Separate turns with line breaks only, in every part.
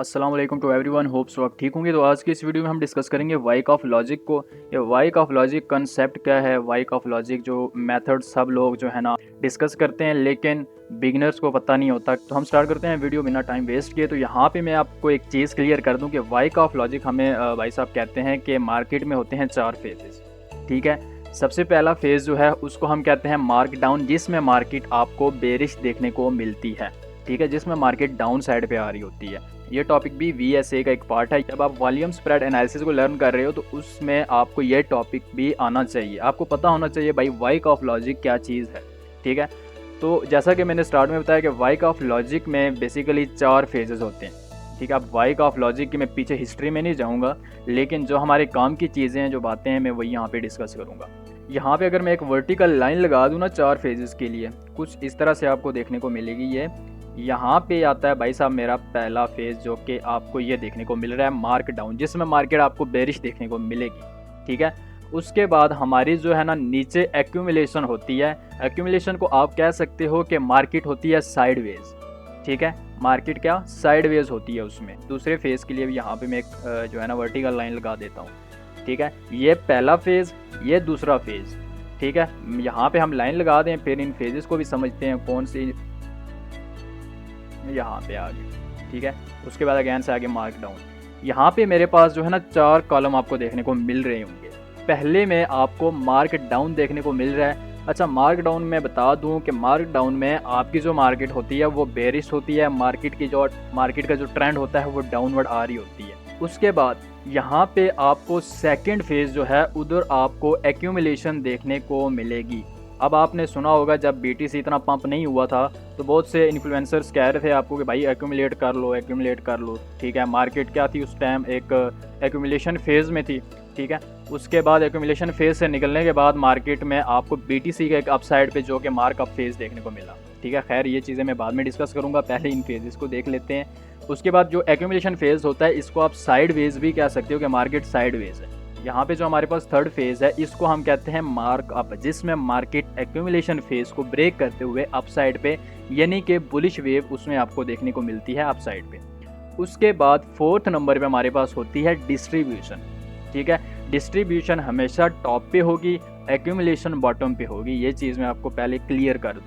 अस्सलाम वालेकुम to everyone, hope so आप ठीक होंगे। तो आज की इस वीडियो में हम डिस्कस करेंगे वाइक ऑफ लॉजिक को। ये वाइक ऑफ लॉजिक कंसेप्ट क्या है, वाइक ऑफ लॉजिक जो मेथड सब लोग जो है ना डिस्कस करते हैं लेकिन बिगिनर्स को पता नहीं होता। तो हम स्टार्ट करते हैं वीडियो बिना टाइम वेस्ट किए। तो यहाँ पे मैं आपको एक चीज़ क्लियर कर दूँ कि वाइक ऑफ लॉजिक हमें भाई साहब कहते हैं कि मार्केट में होते हैं 4 फेजेस। ठीक है, सबसे पहला फेज़ जो है उसको हम कहते हैं मार्क डाउन, जिसमें मार्केट आपको बेरिश देखने को मिलती है। ठीक है, जिसमें मार्केट डाउन साइड पे आ रही होती है। ये टॉपिक भी VSA का एक पार्ट है। जब आप वॉल्यूम स्प्रेड एनालिसिस को लर्न कर रहे हो तो उसमें आपको ये टॉपिक भी आना चाहिए, आपको पता होना चाहिए भाई वाइक ऑफ लॉजिक क्या चीज़ है। ठीक है, तो जैसा कि मैंने स्टार्ट में बताया कि वाइक ऑफ लॉजिक में बेसिकली 4 फेजेस होते हैं। ठीक है, अब वाइक ऑफ लॉजिक की मैं पीछे हिस्ट्री में नहीं जाऊँगा, लेकिन जो हमारे काम की चीज़ें हैं, जो बातें हैं, मैं वही यहाँ पे डिस्कस करूँगा। यहाँ पे अगर मैं एक वर्टिकल लाइन लगा दूँ ना 4 फेजेस के लिए, कुछ इस तरह से आपको देखने को मिलेगी। ये यहाँ पे आता है भाई साहब मेरा पहला फेज़, जो कि आपको ये देखने को मिल रहा है मार्क डाउन, जिसमें मार्केट आपको बेरिश देखने को मिलेगी। ठीक है, उसके बाद हमारी जो है ना नीचे एक्यूमुलेशन होती है। एक्यूमुलेशन को आप कह सकते हो कि मार्केट होती है साइडवेज। ठीक है, मार्केट क्या साइडवेज होती है उसमें। दूसरे फेज़ के लिए भी यहाँ पे मैं एक जो है ना वर्टिकल लाइन लगा देता हूँ। ठीक है, ये पहला फेज़, ये दूसरा फेज़। ठीक है, यहाँ पे हम लाइन लगा दें, फिर इन फेजेस को भी समझते हैं कौन सी। यहाँ पे आगे, ठीक है, उसके बाद अगेन से आगे मार्क डाउन। यहाँ पे मेरे पास जो है ना 4 कॉलम आपको देखने को मिल रहे होंगे। पहले में आपको मार्क डाउन देखने को मिल रहा है। अच्छा, मार्क डाउन में बता दूं कि मार्क डाउन में आपकी जो मार्केट होती है वो बेरिश होती है। मार्केट का जो ट्रेंड होता है वो डाउनवर्ड आ रही होती है। उसके बाद यहाँ पे आपको सेकंड फेज जो है उधर आपको एक्यूमुलेशन देखने को मिलेगी। अब आपने सुना होगा जब BTC इतना पंप नहीं हुआ था तो बहुत से इन्फ्लुएंसर्स कह रहे थे आपको कि भाई एक्यूमुलेट कर लो, एक्यूमुलेट कर लो। ठीक है, मार्केट क्या थी उस टाइम, एक एक्यूमुलेशन फेज़ में थी। ठीक है, उसके बाद एक्यूमुलेशन फेज़ से निकलने के बाद मार्केट में आपको BTC के एक अपसाइड पे जो कि मार्क अप फेज़ देखने को मिला। ठीक है, खैर ये चीज़ें मैं बाद में डिस्कस करूँगा, पहले इन फेजेस को देख लेते हैं। उसके बाद जो एक्यूमुलेशन फेज़ होता है इसको आप साइड वेज भी कह सकते हो कि मार्केट साइड वेज है। यहाँ पे जो हमारे पास थर्ड फेज़ है इसको हम कहते हैं मार्क अप, जिसमें मार्केट एक्यूमुलेशन फेज़ को ब्रेक करते हुए अपसाइड पे यानी कि बुलिश वेव उसमें आपको देखने को मिलती है अपसाइड पे। उसके बाद फोर्थ नंबर पे हमारे पास होती है डिस्ट्रीब्यूशन। ठीक है, डिस्ट्रीब्यूशन हमेशा टॉप पे होगी, एक्यूमुलेशन बॉटम पे होगी। ये चीज़ मैं आपको पहले क्लियर कर दूँ।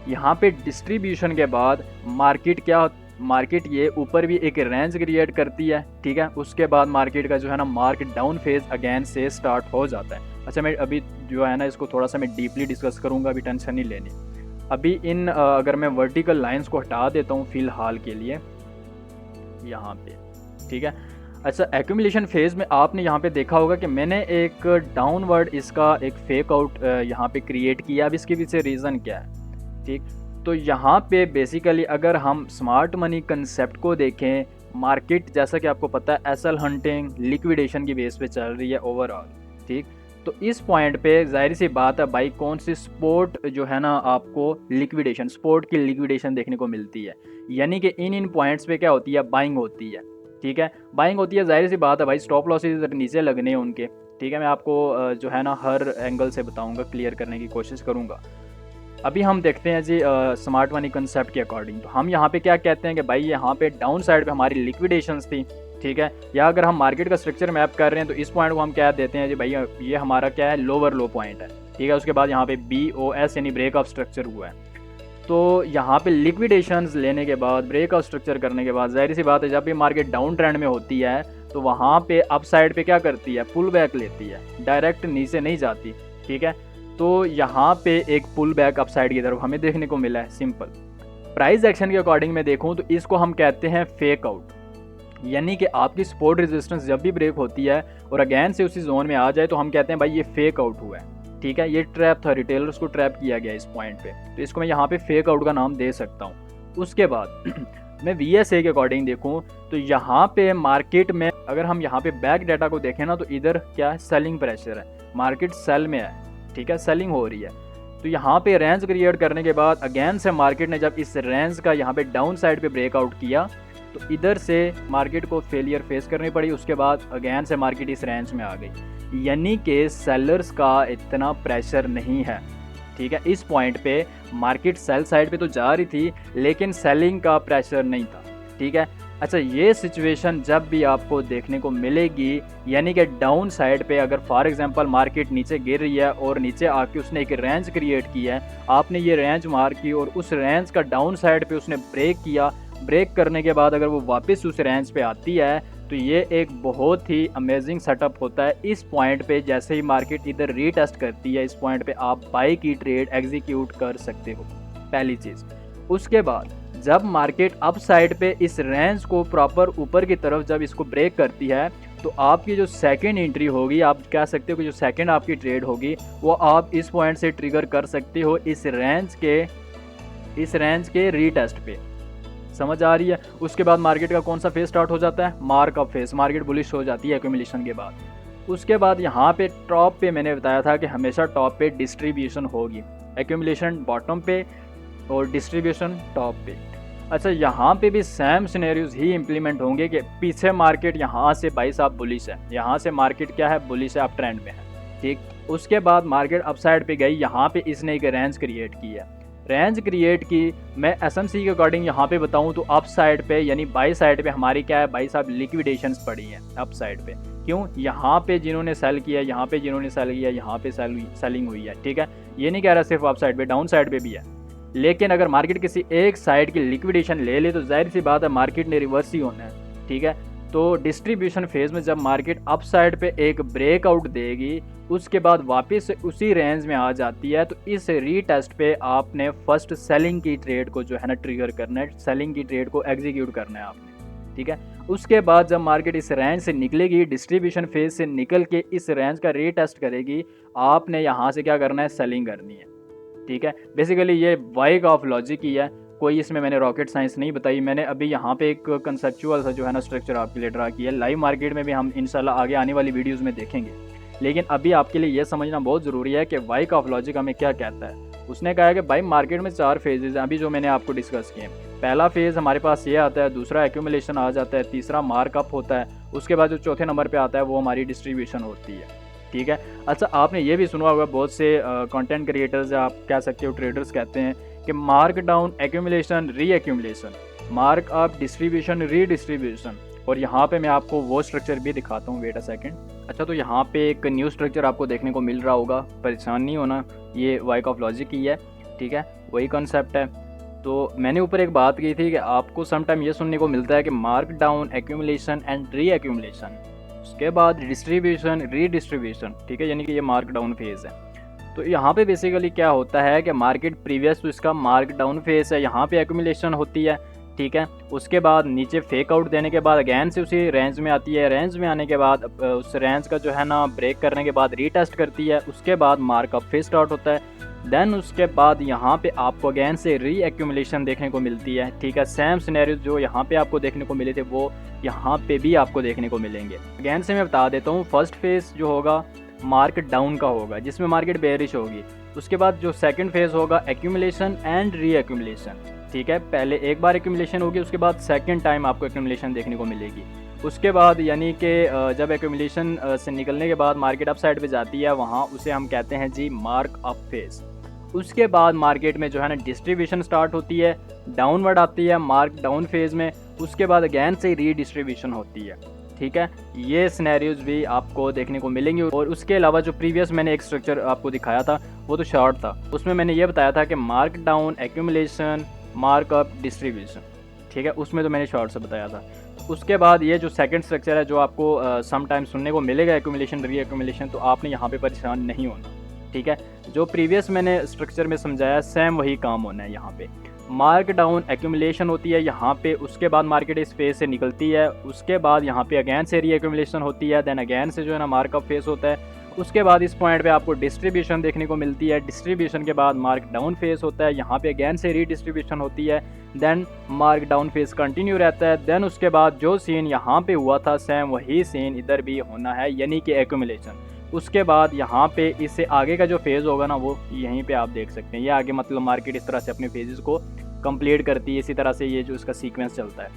यहाँ पे डिस्ट्रीब्यूशन के बाद मार्केट ये ऊपर भी एक रेंज क्रिएट करती है। ठीक है, उसके बाद मार्केट का जो है ना मार्क डाउन फेज अगेन से स्टार्ट हो जाता है। अच्छा, मैं अभी जो है ना इसको थोड़ा सा मैं डीपली डिस्कस करूँगा, अभी टेंशन नहीं लेनी। अभी अगर मैं वर्टिकल लाइंस को हटा देता हूँ फ़िलहाल के लिए यहाँ पे। ठीक है, अच्छा, एक्यूमुलेशन फेज़ में आपने यहाँ पे देखा होगा कि मैंने एक डाउनवर्ड इसका एक फेक आउट यहाँ पे क्रिएट किया। अब इसके पीछे रीज़न क्या है? ठीक, तो यहाँ पे बेसिकली अगर हम स्मार्ट मनी कंसेप्ट को देखें, मार्केट जैसा कि आपको पता है एसएल हंटिंग लिक्विडेशन की बेस पे चल रही है ओवरऑल। ठीक, तो इस पॉइंट पे जाहिर सी बात है भाई कौन सी स्पोर्ट जो है ना आपको लिक्विडेशन, स्पोर्ट की लिक्विडेशन देखने को मिलती है। यानी कि इन पॉइंट्स पे क्या होती है, बाइंग होती है। ठीक है, बाइंग होती है, जाहिर सी बात है भाई स्टॉप लॉसेज नीचे लगने हैं उनके। ठीक है, मैं आपको जो है ना हर एंगल से बताऊँगा, क्लियर करने की कोशिश करूँगा। अभी हम देखते हैं जी स्मार्ट मनी कंसेप्ट के अकॉर्डिंग। तो हम यहाँ पे क्या कहते हैं कि भाई यहाँ पे डाउन साइड पे हमारी लिक्विडेशंस थी। ठीक है, या अगर हम मार्केट का स्ट्रक्चर मैप कर रहे हैं तो इस पॉइंट को हम क्या देते हैं जी भाई ये हमारा क्या है, लोअर लो पॉइंट है। ठीक है, उसके बाद यहाँ पे BOS यानी ब्रेकअप स्ट्रक्चर हुआ है। तो यहाँ पे लिक्विडेशंस लेने के बाद, ब्रेकअप स्ट्रक्चर करने के बाद, जाहिर सी बात है जब भी मार्केट डाउन ट्रेंड में होती है तो वहाँ पे अप साइड पे क्या करती है, पुल बैक लेती है, डायरेक्ट नीचे नहीं जाती। ठीक है, तो यहाँ पे एक पुल बैक अपसाइड की तरफ हमें देखने को मिला है। सिंपल प्राइस एक्शन के अकॉर्डिंग में देखूँ तो इसको हम कहते हैं फेक आउट। यानी कि आपकी सपोर्ट रेजिस्टेंस जब भी ब्रेक होती है और अगेन से उसी जोन में आ जाए तो हम कहते हैं भाई ये फेक आउट हुआ है। ठीक है, ये ट्रैप था, रिटेलर्स को ट्रैप किया गया इस पॉइंट पे, तो इसको मैं यहाँ पे फेक आउट का नाम दे सकता हूँ। उसके बाद मैं VSA के अकॉर्डिंग देखूँ तो यहाँ पे मार्केट में अगर हम यहाँ पे बैक डाटा को देखें ना तो इधर क्या है, सेलिंग प्रेशर है, मार्केट सेल में है। ठीक है, सेलिंग हो रही है। तो यहाँ पे रेंज क्रिएट करने के बाद अगेन से मार्केट ने जब इस रेंज का यहाँ पे डाउन साइड पे ब्रेकआउट किया तो इधर से मार्केट को फेलियर फेस करनी पड़ी। उसके बाद अगेन से मार्केट इस रेंज में आ गई, यानी कि सेलर्स का इतना प्रेशर नहीं है। ठीक है, इस पॉइंट पे मार्केट सेल साइड पे तो जा रही थी लेकिन सेलिंग का प्रेशर नहीं था। ठीक है, अच्छा, ये सिचुएशन जब भी आपको देखने को मिलेगी, यानी कि डाउन साइड पे अगर फॉर एग्जांपल मार्केट नीचे गिर रही है और नीचे आके उसने एक रेंज क्रिएट किया है, आपने ये रेंज मार की और उस रेंज का डाउन साइड पे उसने ब्रेक किया, ब्रेक करने के बाद अगर वो वापस उस रेंज पे आती है तो ये एक बहुत ही अमेजिंग सेटअप होता है। इस पॉइंट पे जैसे ही मार्केट इधर रीटेस्ट करती है, इस पॉइंट पे आप बाई की ट्रेड एग्जीक्यूट कर सकते हो, पहली चीज़। उसके बाद जब मार्केट अप साइड पे इस रेंज को प्रॉपर ऊपर की तरफ जब इसको ब्रेक करती है, तो आपकी जो सेकंड एंट्री होगी, आप कह सकते हो कि जो सेकंड आपकी ट्रेड होगी वो आप इस पॉइंट से ट्रिगर कर सकते हो, इस रेंज के रीटेस्ट पे। समझ आ रही है? उसके बाद मार्केट का कौन सा फेज स्टार्ट हो जाता है? Markup phase. मार्केट बुलिश हो जाती है एक्यूमुलेशन के बाद। उसके बाद यहाँ पे टॉप पे मैंने बताया था कि हमेशा टॉप पे डिस्ट्रीब्यूशन होगी, एक्यूमुलेशन बॉटम पे और डिस्ट्रीब्यूशन टॉप पे। अच्छा, यहाँ पे भी सेम सिनेरियोज ही इंप्लीमेंट होंगे कि पीछे मार्केट यहाँ से भाई साहब बुलिश है, यहाँ से मार्केट क्या है? बुलिश है, अप ट्रेंड में है, ठीक। उसके बाद मार्केट अप साइड पे गई, यहाँ पे इसने एक रेंज क्रिएट की है, रेंज क्रिएट की। मैं एसएमसी के अकॉर्डिंग यहाँ पे बताऊँ तो अप साइड पे यानी बाई साइड पे हमारी क्या है भाई साहब? लिक्विडेशंस पड़ी हैं अप साइड पे। क्यों? यहाँ पे जिन्होंने सेल किया, यहाँ पे जिन्होंने सेल किया, यहाँ पे सेलिंग हुई है, ठीक है। ये नहीं कह रहा सिर्फ अप साइड पे, डाउन साइड पे भी है। लेकिन अगर मार्केट किसी एक साइड की लिक्विडेशन ले ले तो जाहिर सी बात है मार्केट ने रिवर्स ही होना है, ठीक है। तो डिस्ट्रीब्यूशन फेज में जब मार्केट अप साइड पे एक ब्रेकआउट देगी, उसके बाद वापस उसी रेंज में आ जाती है, तो इस रीटेस्ट पे आपने फर्स्ट सेलिंग की ट्रेड को जो है ना ट्रिगर करना है, सेलिंग की ट्रेड को एग्जीक्यूट करना है आपने, ठीक है। उसके बाद जब मार्केट इस रेंज से निकलेगी, डिस्ट्रीब्यूशन फेज से निकल के इस रेंज का रीटेस्ट करेगी, आपने यहाँ से क्या करना है? सेलिंग करनी है, ठीक है। बेसिकली ये वाई ऑफ लॉजिक ही है, कोई इसमें मैंने रॉकेट साइंस नहीं बताई। मैंने अभी यहाँ पे एक कंसेप्चुअल सा जो है ना स्ट्रक्चर आपके लिए ड्रा किया है। लाइव मार्केट में भी हम इंशाल्लाह आगे आने वाली वीडियोस में देखेंगे, लेकिन अभी आपके लिए ये समझना बहुत ज़रूरी है कि वाई ऑफ लॉजिक हमें क्या कहता है। उसने कहा है कि भाई मार्केट में 4 फेजेज हैं अभी जो मैंने आपको डिस्कस किए। पहला फेज़ हमारे पास ये आता है, दूसरा एक्यूमुलेशन आ जाता है, तीसरा मार्कअप होता है, उसके बाद जो चौथे नंबर पर आता है वो हमारी डिस्ट्रीब्यूशन होती है, ठीक है। अच्छा, आपने ये भी सुना होगा, बहुत से कंटेंट क्रिएटर्स आप कह सकते हो, ट्रेडर्स कहते हैं कि मार्क डाउन एक्यूमुलेशन री एक्यूमुलेशन, मार्क अप डिस्ट्रीब्यूशन री डिस्ट्रीब्यूशन। और यहाँ पे मैं आपको वो स्ट्रक्चर भी दिखाता हूँ, वेट अ सेकंड। अच्छा, तो यहाँ पे एक न्यू स्ट्रक्चर आपको देखने को मिल रहा होगा, परेशान नहीं होना, ये वाई ऑफ लॉजिक ही है, ठीक है, वही कॉन्सेप्ट है। तो मैंने ऊपर एक बात की थी कि आपको समटाइम ये सुनने को मिलता है कि mark down accumulation and re accumulation, उसके बाद डिस्ट्रीब्यूशन रीडिस्ट्रीब्यूशन, ठीक है, यानी कि ये मार्क डाउन फेज़ है। तो यहाँ पे बेसिकली क्या होता है कि मार्केट प्रीवियस तो इसका मार्क डाउन फेज़ है, यहाँ पे एक्यूमुलेशन होती है, ठीक है। उसके बाद नीचे फेक आउट देने के बाद अगैन से उसी रेंज में आती है, रेंज में आने के बाद उस रेंज का जो है ना ब्रेक करने के बाद रीटेस्ट करती है, उसके बाद मार्कअप फेज स्टार्ट होता है। देन उसके बाद यहाँ पे आपको अगैन से री एक्यूमुलेशन देखने को मिलती है, ठीक है। सेम सिनेरियो जो यहाँ पे आपको देखने को मिले थे वो यहाँ पे भी आपको देखने को मिलेंगे। अगैन से मैं बता देता हूँ, फर्स्ट फेज जो होगा मार्केट डाउन का होगा जिसमें मार्केट बेयरिश होगी। उसके बाद जो सेकंड फेज होगा एक्यूमुलेशन एंड री एक्यूमुलेशन, ठीक है। पहले एक बार एक्यूमुलेशन होगी, उसके बाद सेकंड टाइम आपको एक्यूमुलेशन देखने को मिलेगी। उसके बाद यानी कि जब एक्यूमुलेशन से निकलने के बाद मार्केट अप साइड पे जाती है, वहाँ उसे हम कहते हैं जी मार्क अप फेज। उसके बाद मार्केट में जो है ना डिस्ट्रीब्यूशन स्टार्ट होती है, डाउनवर्ड आती है मार्क डाउन फेज में, उसके बाद अगैन से रीडिस्ट्रीब्यूशन होती है, ठीक है। ये सिनेरियोज भी आपको देखने को मिलेंगे। और उसके अलावा जो प्रीवियस मैंने एक स्ट्रक्चर आपको दिखाया था वो तो शॉर्ट था, उसमें मैंने ये बताया था कि mark down accumulation markup distribution, ठीक है, उसमें तो मैंने शॉर्ट से बताया था। उसके बाद ये जो सेकंड स्ट्रक्चर है जो आपको सम टाइम सुनने को मिलेगा एक्यूमुलेशन री एक्यूमुलेशन, तो आपने यहाँ पे परेशान नहीं होना, ठीक है। जो प्रीवियस मैंने स्ट्रक्चर में समझाया सेम वही काम होना है। यहाँ पे मार्क डाउन एक्यूमुलेशन होती है यहाँ पे, उसके बाद मार्केट इस फेज से निकलती है, उसके बाद यहाँ पे अगैन से री एक्यूमुलेशन होती है, देन अगैन से जो है ना मार्कअप फेज होता है। उसके बाद इस पॉइंट पे आपको डिस्ट्रीब्यूशन देखने को मिलती है, डिस्ट्रीब्यूशन के बाद मार्क डाउन फेज होता है, यहाँ पे अगैन से रीडिस्ट्रीब्यूशन होती है, then mark down phase continue रहता है। देन उसके बाद जो सीन यहाँ पे हुआ था सेम वही सीन इधर भी होना है, यानी कि एक्यूमुलेशन। उसके बाद यहाँ पे इससे आगे का जो फेज़ होगा ना वो यहीं पे आप देख सकते हैं, ये आगे मतलब मार्केट इस तरह से अपने फेजेस को कंप्लीट करती है, इसी तरह से ये जो इसका सीक्वेंस चलता है,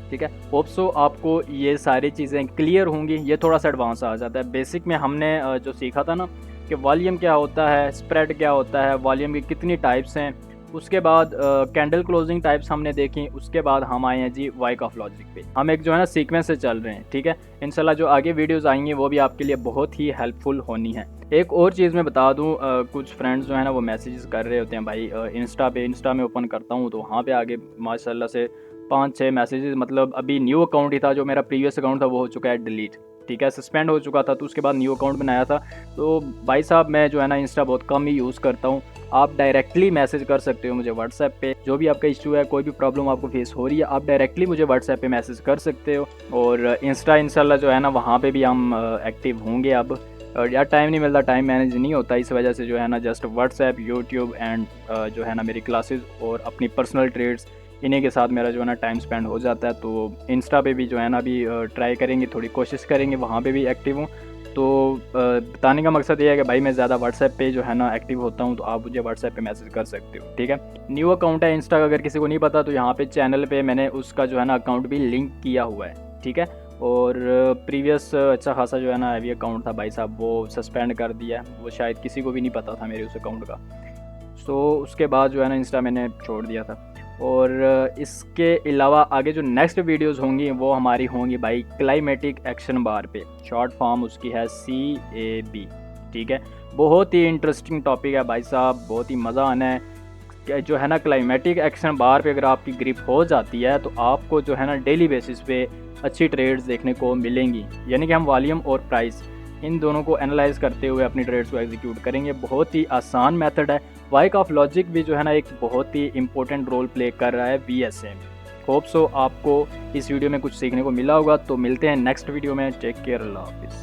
ठीक है। होप सो आपको ये सारी चीज़ें क्लियर होंगी। ये थोड़ा सा एडवांस आ जाता है। बेसिक में हमने जो सीखा था ना कि वॉल्यूम क्या होता है, स्प्रेड क्या होता है, वॉल्यूम की कितनी टाइप्स हैं, उसके बाद कैंडल क्लोजिंग टाइप्स हमने देखी। उसके बाद हम आए हैं जी वाइक ऑफ लॉजिक पे। हम एक जो है ना सीक्वेंस से चल रहे हैं, ठीक है। इंशाल्लाह जो आगे वीडियोस आएंगी वो भी आपके लिए बहुत ही हेल्पफुल होनी है। एक और चीज़ मैं बता दूं, कुछ फ्रेंड्स जो है ना वो मैसेजेस कर रहे होते हैं भाई, इंस्टा में ओपन करता हूँ तो वहाँ पे आगे माशाल्लाह से 5-6 मैसेजेस, मतलब अभी न्यू अकाउंट ही था, जो मेरा प्रीवियस अकाउंट था वो हो चुका है डिलीट, ठीक है, सस्पेंड हो चुका था। तो उसके बाद न्यू अकाउंट बनाया था। तो भाई साहब मैं जो है ना इंस्टा बहुत कम ही यूज़ करता हूँ। आप डायरेक्टली मैसेज कर सकते हो मुझे व्हाट्सएप पे, जो भी आपका इशू है, कोई भी प्रॉब्लम आपको फेस हो रही है, आप डायरेक्टली मुझे व्हाट्सएप पे मैसेज कर सकते हो। और इंस्टा इंशाल्लाह जो है ना वहाँ पे भी हम एक्टिव होंगे अब। और यार टाइम नहीं मिलता, टाइम मैनेज नहीं होता, इस वजह से जो है ना जस्ट व्हाट्सएप, यूट्यूब एंड जो है ना मेरी क्लासेस और अपनी पर्सनल ट्रेड्स, इन्हीं के साथ मेरा जो है ना टाइम स्पेंड हो जाता है। तो इंस्टा पे भी जो है ना अभी ट्राई करेंगे, थोड़ी कोशिश करेंगे वहाँ पे भी एक्टिव हूँ। तो बताने का मकसद ये है कि भाई मैं ज़्यादा व्हाट्सएप पे जो है ना एक्टिव होता हूँ, तो आप मुझे व्हाट्सएप पे मैसेज कर सकते हो, ठीक है। न्यू अकाउंट है इंस्टा का, अगर किसी को नहीं पता तो यहाँ पे चैनल पे मैंने उसका जो है ना अकाउंट भी लिंक किया हुआ है, ठीक है। और प्रीवियस अच्छा खासा जो है ना हैवी अकाउंट था भाई साहब, वो सस्पेंड कर दिया है, वो शायद किसी को भी नहीं पता था मेरे उस अकाउंट का। सो उसके बाद जो है ना इंस्टा मैंने छोड़ दिया था। और इसके अलावा आगे जो नेक्स्ट वीडियोस होंगी वो हमारी होंगी भाई क्लाइमेटिक एक्शन बार पे, शॉर्ट फॉर्म उसकी है CAB, ठीक है। बहुत ही इंटरेस्टिंग टॉपिक है भाई साहब, बहुत ही मज़ा आना है। जो है ना क्लाइमेटिक एक्शन बार पे अगर आपकी ग्रिप हो जाती है तो आपको जो है ना डेली बेसिस पे अच्छी ट्रेड्स देखने को मिलेंगी। यानी कि हम वॉल्यूम और प्राइस इन दोनों को एनालाइज करते हुए अपनी ट्रेड्स को एग्जीक्यूट करेंगे। बहुत ही आसान मेथड है। वाइक ऑफ लॉजिक भी जो है ना एक बहुत ही इंपॉर्टेंट रोल प्ले कर रहा है VSA में। होप सो आपको इस वीडियो में कुछ सीखने को मिला होगा। तो मिलते हैं नेक्स्ट वीडियो में। टेक केयर, अल्लाह हाफिज़।